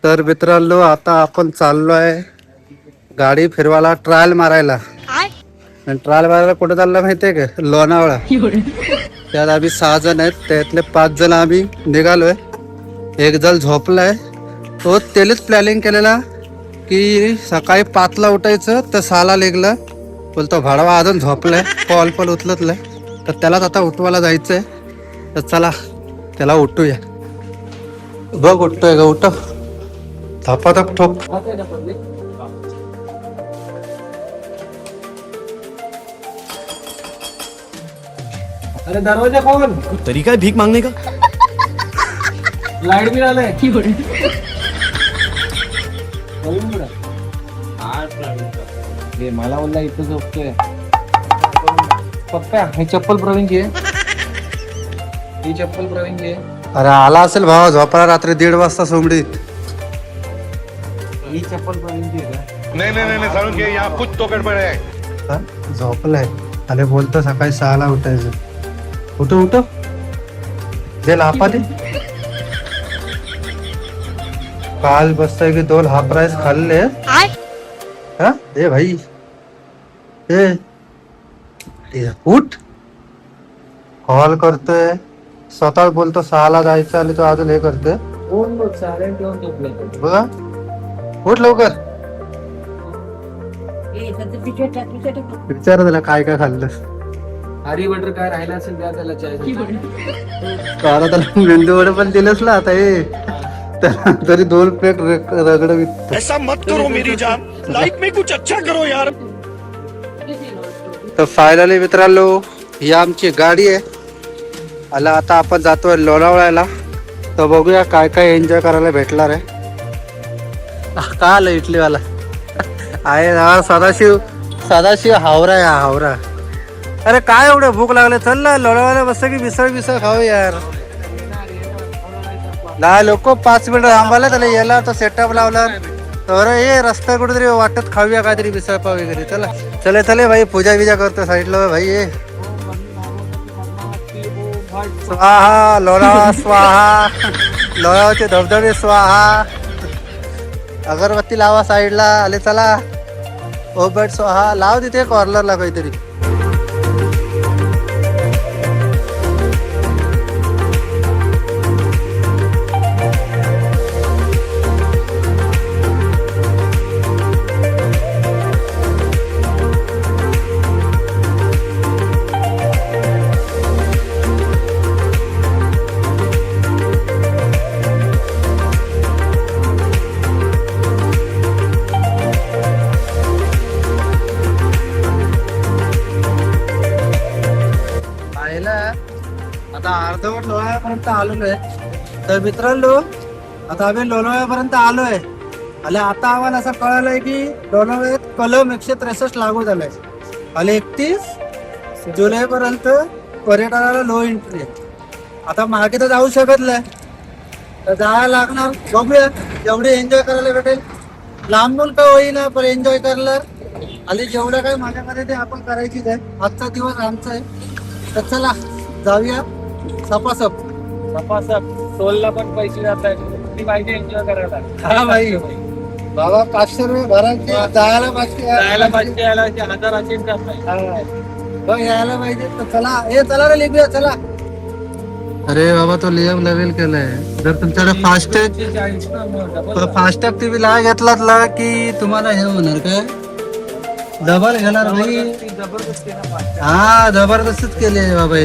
तर मित्रांनो आता आपण चाललोय गाडी फिरवायला ट्रायल मारायला. आणि ट्रायल मारायला कुठे चाललं माहितीये का? लोणावळा. त्यात आम्ही 6 जण आहेत, त्यातले 5 जण आम्ही निघालोय. एक जण झोपलाय, तो त्यालाच प्लॅनिंग केलेला की सकाळी 5 ला उठायचं तर 6 ला निघलं. बोलतो भाडवा अजून झोपलाय, कॉल पण उचलतलाय, तर त्यालाच आता उठवायला जायचंय. तर चला त्याला उठूया. बघ उठतोय का? उठ धपाधप ठोक. अरे दरवाजा खोल. तरीका है भीख मांगने का? लाईट बिल आलंय. हे मला बोलला इथं झोपतोय. पप्पा हे चप्पल प्रवीण घे. ही चप्पल प्रवीण घे. अरे आला असेल भावा झोपायला रात्री 1:30 वाजता सोमडीत. ही चप्पल प्रवीण घे का? नहीं सारुण के यहाँ कुछ तो गड़बड़ है. हा? झोपलाय. अरे बोलतो सकाळी 6 ला उठायचं. उठो उठो दे लापा दे. काल बसतोय की 2 हाफ राईस खाल्ले. हा ए भाई ए उठ. कॉल करतोय, स्वतः बोलतो 6 ला जायचं आणि तो अजून हे करतोय. कोण बघ सायलेंट ठेवून झोपले. बघा उठ लवकर. विचार त्याला काय काय खाल्लं. हरी बटर काय राहिला असेल द्या त्याला चाय. त्याला मेंदू वडे पण दिलंच ना आता हे. तरी 2 प्लेट रगड विकतो. ऐसा मत करो मेरी जान, लाइफ में कुछ अच्छा करो यार. तर फायनली मित्रांनो ही आमची गाडी आहे. आला आता आपण जातोय लोणावळ्याला. तर बघूया काय काय एन्जॉय करायला भेटणार आहे. का आलं इटलीवाला आहे हा सदाशिव हावरा आहे हावरा. अरे काय एवढं भूक लागले, चल ना लोणावळ्याला बस की मिसळ खाऊ यार. ना लोक 5 मिनिटं थांबायला त्याला यायला तर सेटअप लावला. तर हे रस्ता कुठेतरी वाटत खाऊया काहीतरी मिसळ पाव वगैरे. चला चले भाई पूजा बिजा करतो साईडला भाई. ये स्वाहा लोणावळा स्वाहा, लोणावळ्याचे धबधबे स्वाहा. अगरबत्ती लावा साईडला. आले चला ओ बट स्वाहा लाव तिथे कॉर्नरला काहीतरी. आता अर्धवट लोणावळ्यापर्यंत आलेलो आहे. तर मित्रांनो आता आम्ही लोणावळ्यापर्यंत आलोय. आणि आता आम्हाला असं कळालंय की लोणावळ्यात कलम 163 लागू झालाय. आणि 31 जुलै पर्यंत पर्यटनाला नो एंट्री आहे. आता मागे तर जाऊ शकत नाही, तर जायला लागणार. बघूया जेवढे एन्जॉय करायला भेटेल. लांबून का होईना पण एन्जॉय करायला. आणि जेवढं काही माझ्याकडे ते आपण करायचीच आहे. आजचा दिवस आमचा आहे. तर चला जाऊया सपासप. टोलला पण पैसे जात आहेत पाहिजे एन्जॉय करायला. हा भाई बाबा 500 रुपये भरायचे, जायला 500, जायला पाहिजे यायला 1000 असेल का नाही. बघ यायला पाहिजे. तर चला हे चला रे लिहूया चला. अरे बाबा तो नियम नवीन केलाय. जर तुमच्याकडे फास्टॅग टीव्ही ला घेतलात ना की तुम्हाला हे होणार काय डबल घेणार भाई. हा जबरदस्तच केले बाबा.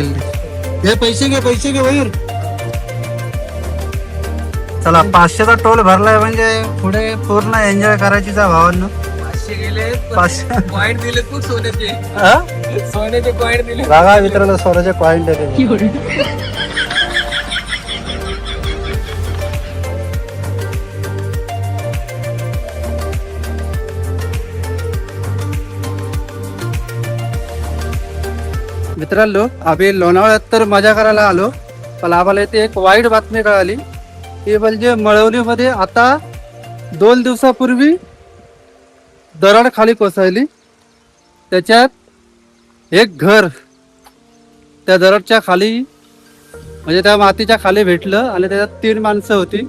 हे पैसे घे भाई. चला 500चा टोल भरलाय म्हणजे पुढे पूर्ण एन्जॉय करायची भावांनो. 500 गेले. 500 पॉइंट दिले तू सोन्याचे. सोन्याचे पॉइंट दिले. बघा मित्रांनो सोन्याचे पॉइंट आहे. मित्रांनो आम्ही लोणावळ्यात तर मजा करायला आलो, पण आम्हाला इथे एक वाईट बातमी कळाली. ती म्हणजे मळवणीमध्ये आता 2 दिवसापूर्वी दरड खाली कोसळली. त्याच्यात एक घर त्या दरडच्या खाली म्हणजे त्या मातीच्या खाली भेटलं आणि त्याच्यात 3 माणसं होती.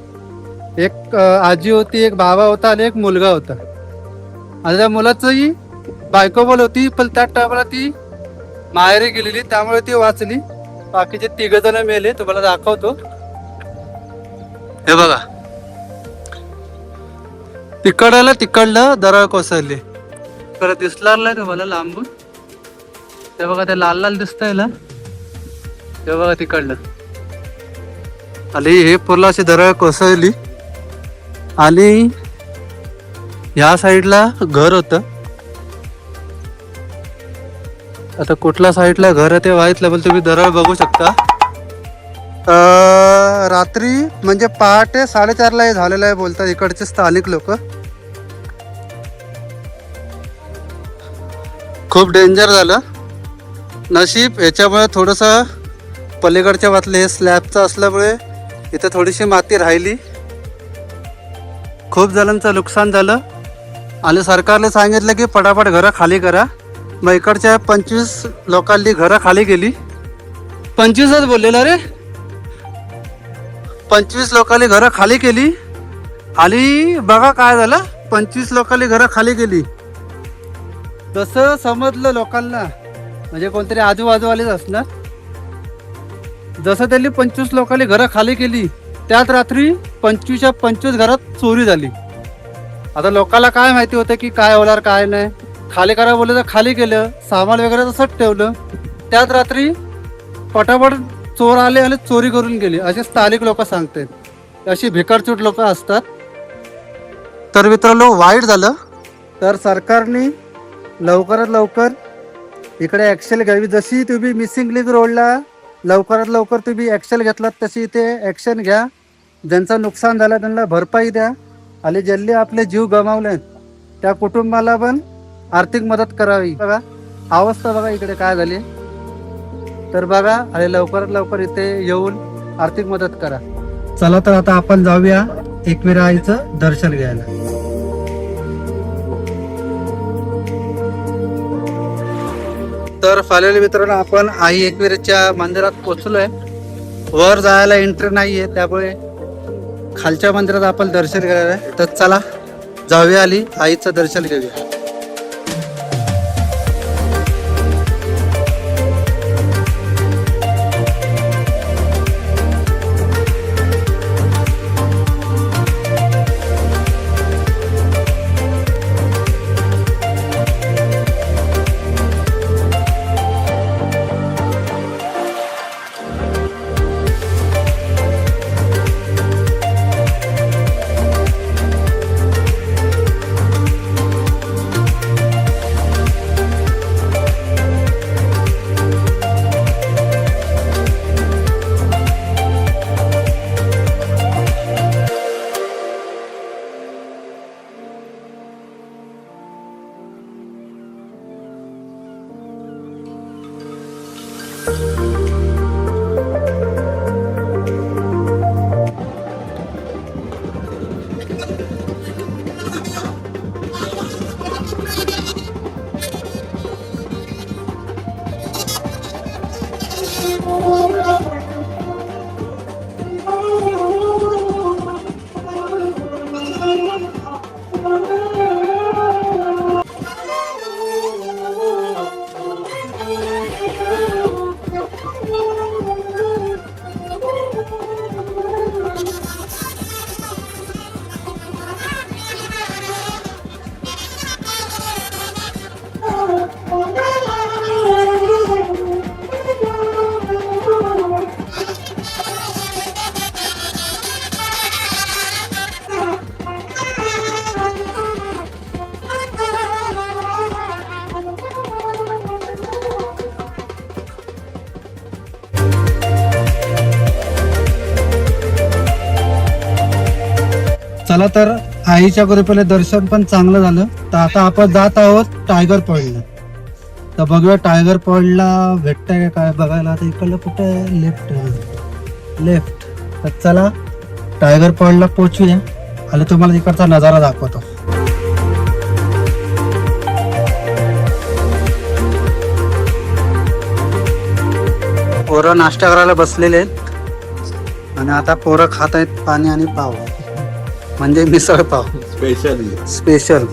एक आजी होती, एक बाबा होता आणि एक मुलगा होता. आणि त्या मुलाचंही बायको बोल होती, पण त्या टायमाला ती माहेरी गेलेली, त्यामुळे ती वाचली. बाकीचे 3 जण मेले. तुम्हाला दाखवतो. हे बघा, तिकडलं दरड कोसळली. परत दिसणार नाही तुम्हाला लांबून. ते बघा, ते लाल लाल दिसतंय ना, ते बघा तिकडलं. आणि हे पूर्ण अशी दरड कोसळली. आणि ह्या साईडला घर होतं. आता कुठल्या साईडला घर आहे ते माहित नाही, पण तुम्ही दरड बघू शकता. रात्री म्हणजे पहाटे 4:30ला हे झालेलं आहे बोलतात इकडचे स्थानिक लोक. खूप डेंजर झालं. नशीब याच्यामुळे थोडंसं पलीकडच्या वाटले हे स्लॅबचं असल्यामुळे इथं थोडीशी माती राहिली. खूप जणांचं नुकसान झालं. आणि सरकारने सांगितलं की पटापट घरं खाली करा. मग इकडच्या 25 लोकांनी घरं खाली केली. 25च बोललेलं रे. 25 लोकांनी घरं खाली केली. आणि बघा काय झालं, 25 लोकांनी घरं खाली केली. तसं समजलं लोकांना, म्हणजे कोणतरी आजूबाजूवालेच असणार. जसं त्यांनी 25 लोकांनी घरं खाली केली, त्याच रात्री 25च्या 25 घरात चोरी झाली. आता लोकांना काय माहिती होतं की काय होणार काय नाही. खाली करा बोललं तर खाली केलं, सामान वगैरे तसंच ठेवलं. त्याच रात्री पटापट चोर आले आणि चोरी करून गेले, असे स्थानिक लोक सांगतात. अशी भिकारचूट लोक असतात. तर मित्रांनो, वाईट झालं. तर सरकारने लवकरात लवकर इकडे ॲक्शन घ्यावी. जशी तुम्ही मिसिंग लिंक रोडला लवकरात लवकर तुम्ही ॲक्शन घेतलात, तशी इथे ॲक्शन घ्या. ज्यांचं नुकसान झालं त्यांना भरपाई द्या. आणि ज्यांनी आपले जीव गमावले त्या कुटुंबाला पण आर्थिक मदत करावी. बघा अवस्था बघा इकडे काय झाली. तर बघा, आणि लवकरात लवकर इथे येऊन आर्थिक मदत करा. चला तर आता आपण जाऊया एकविरा आईचं दर्शन घ्यायला. तर फायनली मित्रांनो, आपण आई एकविरेच्या मंदिरात पोहोचलोय. वर जायला एंट्री नाहीये, त्यामुळे खालच्या मंदिरात आपण दर्शन घ्यायला आहे. तर चला जाऊया, आली आईचं दर्शन घेऊया. चला तर आईच्या कृपेने दर्शन पण चांगलं झालं. तर आता आपण जात आहोत टायगर पॉइंटला. तर बघूया टायगर पॉइंटला भेटतंय काय बघायला. आता इकडलं कुठे लेफ्ट. तर चला टायगर पॉइंटला पोहोचूया आणि तुम्हाला इकडचा नजारा दाखवतो. पोरं नाश्ता करायला बसलेले आहेत आणि आता पोरं खात आहेत पाणी आणि पाव. म्हणजे मिसळ पाव स्पेशल.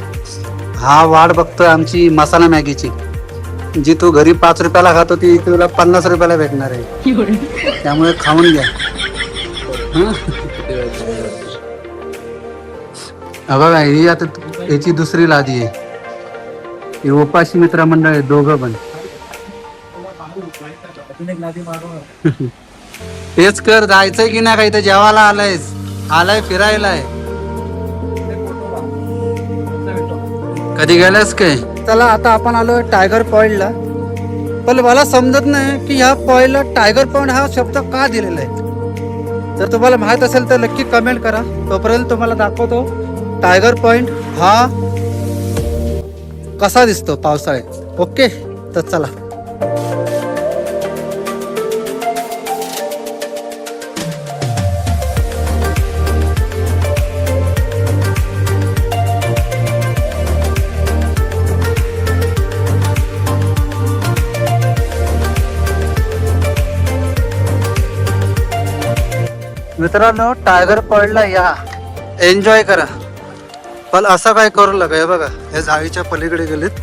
हा वाट बघतोय आमची मसाला मॅगीची, जी तू घरी 5 रुपयाला खातो ती तुला 50 रुपयाला भेटणार आहे. त्यामुळे खाऊन घ्या. हं? बघा ही आता याची दुसरी लादी आहे. हे उपाशी मित्र मंडळ आहे दोघं पण. तेच कर, जायचंय की नाही काही तर जेवायला आलाय फिरायलाय. कधी गेलास काय? चला आता आपण आलो टायगर पॉइंटला. पण मला समजत नाही की ह्या पॉइंटला टायगर पॉइंट हा शब्द का दिलेला आहे. जर तुम्हाला माहित असेल तर नक्की कमेंट करा. तोपर्यंत तुम्हाला दाखवतो टायगर पॉइंट हा कसा दिसतो पावसाळ्यात. ओके, तर चला. मित्रांनो, टायगर पॉइंटला या, एन्जॉय करा. पण असं काय करू नका. हे बघा, हे झाडीच्या पलीकडे गेलेत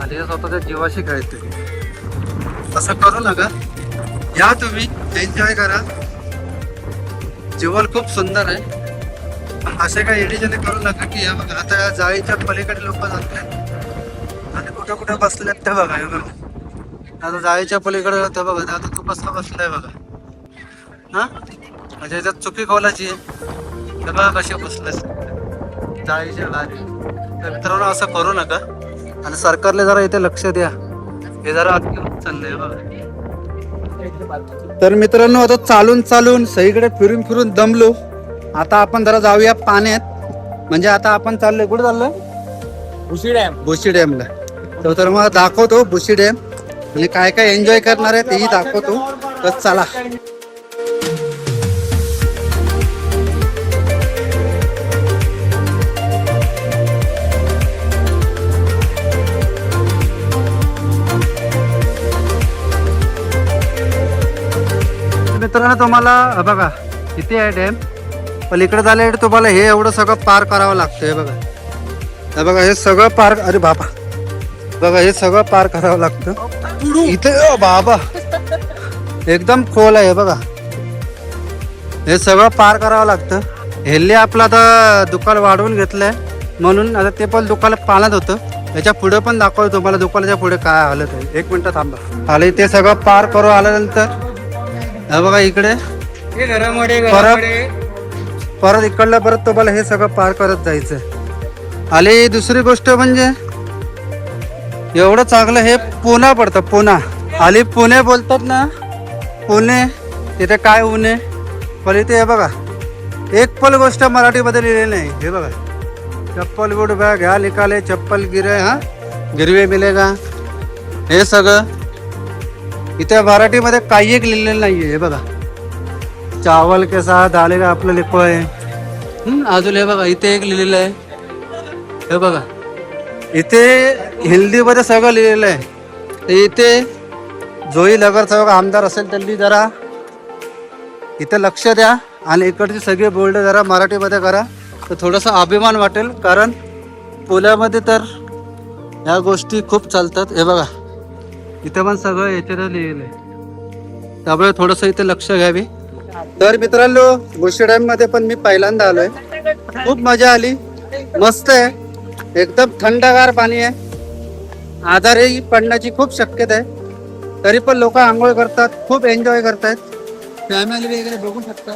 आणि हे स्वतःच्या जीवाशी खेळते. असं करू नका. या तुम्ही, एन्जॉय करा. जीवन खूप सुंदर आहे. असे काही एडिजने करू नका की हे बघा आता या जाळीच्या पलीकडे लोक जातात आणि कुठं कुठं बसलेत ते बघा. हे बघा आता जाळीच्या पलीकडे ते बघा. आता तू कसं बसलाय बघा. हा म्हणजे याच्यात चुकी खोलाची आहे. बघा कसे बसलेस जाळीच्या बाहेर. तर मित्रांनो, असं करू नका आणि सरकारला जरा इथे लक्ष द्या. हे जरा अति चाललंय बघा. तर मित्रांनो, आता चालून सगळीकडे फिरून दमलो. आता आपण जरा जाऊया पाण्यात. म्हणजे आता आपण चाललोय कुठे चाललोय? भुशी डॅमला. तर मग दाखवतो भुशी डॅम आणि काय काय एन्जॉय करणार आहे तेही दाखवतो. तर चला. मित्रांनो, तुम्हाला बघा इथे आहे डॅम. पलीकडे झाले तुम्हाला हे एवढं सगळं पार करावं लागतं. हे बघा, हे बघा, हे सगळं पार. अरे बाबा, बघा हे सगळं पार करावं लागतं इथे. बाबा एकदम खोल आहे. बघा हे सगळं पार करावं लागतं. हेल्ले आपलं आता दुकान वाढवून घेतलंय म्हणून आता ते पण दुकान पाण्यात होतं. त्याच्या पुढे पण दाखवतो तुम्हाला दुकानाच्या पुढे काय हालत आहे. 1 मिनिट थांबा. आले ते सगळं पार करून आल्यानंतर हे बघा इकडे परत इकडलं परत तुम्हाला हे सगळं पार करत जायचं. आणि दुसरी गोष्ट म्हणजे एवढं चांगलं हे पुणा पडतं. पुणा आली पुणे बोलतात ना, पुणे. तिथे काय उणे पण इथे हे बघा एक पण गोष्ट मराठीमध्ये लिहिलेली नाही. हे बघा, चप्पल बुट बॅग ह्या निकाले चप्पल गिरे हा गिरवे मिलेगा. हे सगळं इथे मराठीमध्ये काही एक लिहिलेलं नाहीये. हे बघा, चावल के साथ आलेगा आपलं लिखो आहे. अजून हे बघा इथे एक लिहिलेलं आहे. हे बघा इथे हिंदीमध्ये सगळं लिहिलेलं आहे. इथे जोही नगरचा बघा आमदार असेल त्यांनी जरा इथे लक्ष द्या आणि इकडची सगळी बोर्ड जरा मराठीमध्ये करा तर थोडासा अभिमान वाटेल. कारण पुण्यामध्ये तर ह्या गोष्टी खूप चालतात. हे बघा इथे पण सगळं याच्यात लिहिलेलं आहे. त्यामुळे थोडंसं इथे लक्ष घ्यावे. तर मित्रांनो, भुशी डॅम मध्ये पण मी पहिल्यांदा आलोय. खूप मजा आली. मस्त आहे, एकदम थंडगार पाणी आहे. आजारही पडण्याची खूप शक्यता आहे. तरी पण लोक आंघोळ करतात, खूप एन्जॉय करतात. फॅमिली वगैरे बघू शकता.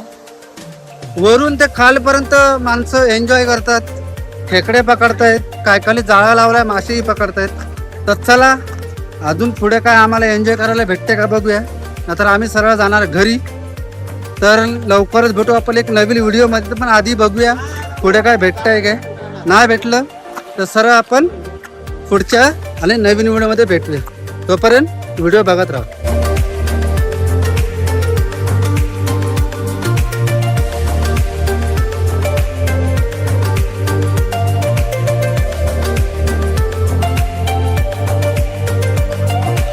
वरून ते खालपर्यंत माणसं एन्जॉय करतात. खेकडे पकडतायत, काय खाली जाळा लावलाय, मासेही पकडतायत. तर चला अजून पुढे काय आम्हाला एन्जॉय करायला भेटते का बघूया. नंतर आम्ही सरळ जाणार घरी. तर लवकरच भेटू आपण एक नवीन व्हिडिओमध्ये. पण आधी बघूया पुढे काय भेटतंय काय. नाही भेटलं तर सरळ आपण पुढच्या आणि नवीन व्हिडिओमध्ये भेटूया. तोपर्यंत व्हिडिओ बघत राहा.